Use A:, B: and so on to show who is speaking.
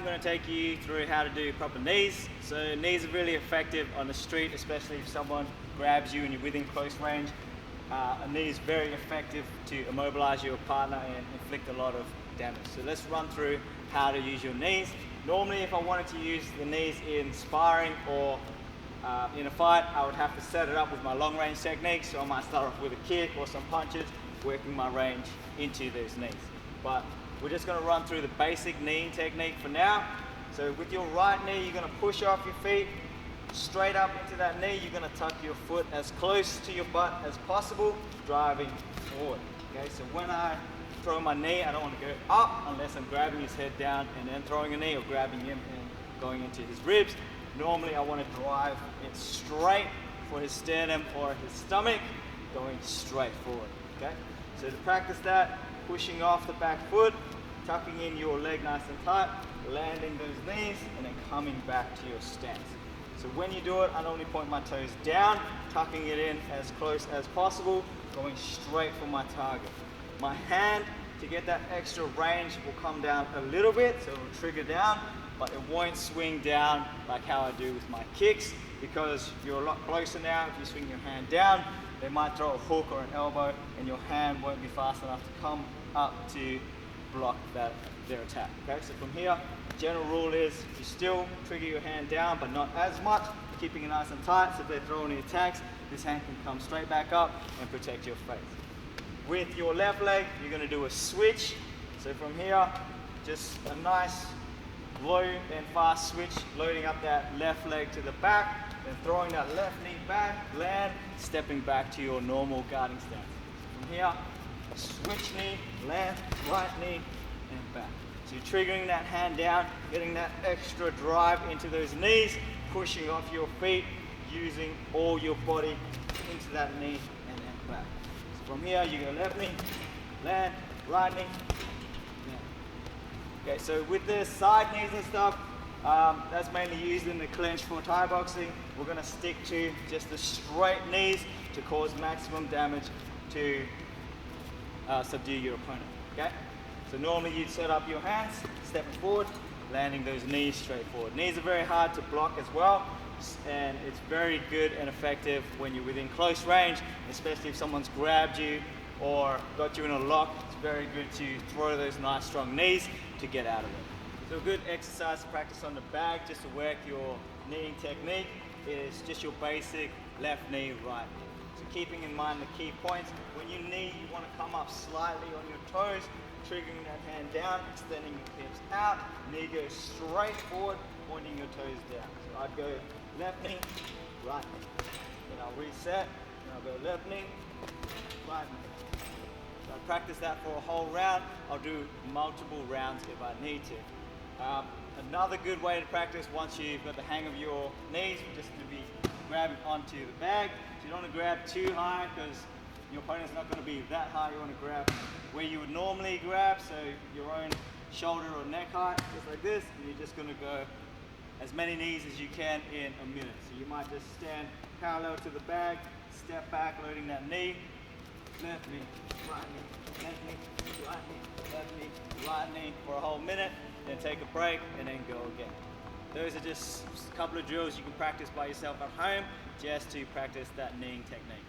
A: going to take you through how to do proper knees. So knees are really effective on the street, especially if someone grabs you and you're within close range. A knee is very effective to immobilize your partner and inflict a lot of damage. So let's run through how to use your knees. Normally, if I wanted to use the knees in sparring or in a fight, I would have to set it up with my long range technique. So I might start off with a kick or some punches, working my range into those knees. But we're just going to run through the basic knee technique for now. So with your right knee, you're going to push off your feet straight up into that knee. You're going to tuck your foot as close to your butt as possible, driving forward. Okay, so when I throw my knee, I don't want to go up unless I'm grabbing his head down and then throwing a knee, or grabbing him and going into his ribs. Normally I want to drive it straight for his sternum or his stomach, going straight forward. Okay, so to practice that, pushing off the back foot, tucking in your leg nice and tight, landing those knees, and then coming back to your stance. So when you do it, I normally point my toes down, tucking it in as close as possible, going straight for my target. My hand, to get that extra range, will come down a little bit, so it will trigger down, but it won't swing down like how I do with my kicks, because you're a lot closer now. If you swing your hand down, they might throw a hook or an elbow, and your hand won't be fast enough to come up to block their attack. Okay, so from here, general rule is you still trigger your hand down, but not as much, keeping it nice and tight, so if they throw any attacks, this hand can come straight back up and protect your face. With your left leg, you're going to do a switch. So from here, just a nice low and fast switch, loading up that left leg to the back, then throwing that left knee back, land, stepping back to your normal guarding stance. From here, switch knee, land, right knee, and back. So you're triggering that hand down, getting that extra drive into those knees, pushing off your feet, using all your body into that knee and then back. So from here, you go left knee, land, right knee, land. Okay, so with the side knees and stuff, that's mainly used in the clinch for Thai boxing. We're going to stick to just the straight knees to cause maximum damage to subdue your opponent. Okay, so normally you'd set up your hands, stepping forward, landing those knees straight forward. Knees are very hard to block as well, and it's very good and effective when you're within close range, especially if someone's grabbed you or got you in a lock. It's very good to throw those nice strong knees to get out of it. So a good exercise to practice on the bag, just to work your kneeing technique, is just your basic left knee, right knee. So keeping in mind the key points, when you knee, you want to come up slightly on your toes, triggering that hand down, extending your hips out, knee goes straight forward, pointing your toes down. So I'd go left knee, right knee. Then I'll reset, and I'll go left knee, right knee. So I practice that for a whole round. I'll do multiple rounds if I need to. Another good way to practice, once you've got the hang of your knees, just to be grabbing onto the bag. So you don't want to grab too high, because your opponent's not going to be that high. You want to grab where you would normally grab, so your own shoulder or neck height, just like this, and you're just going to go as many knees as you can in a minute. So you might just stand parallel to the bag, step back, loading that knee, left knee, right knee, left knee, right knee, left knee, right knee for a whole minute, then take a break and then go again. Those are just a couple of drills you can practice by yourself at home, just to practice that kneeing technique.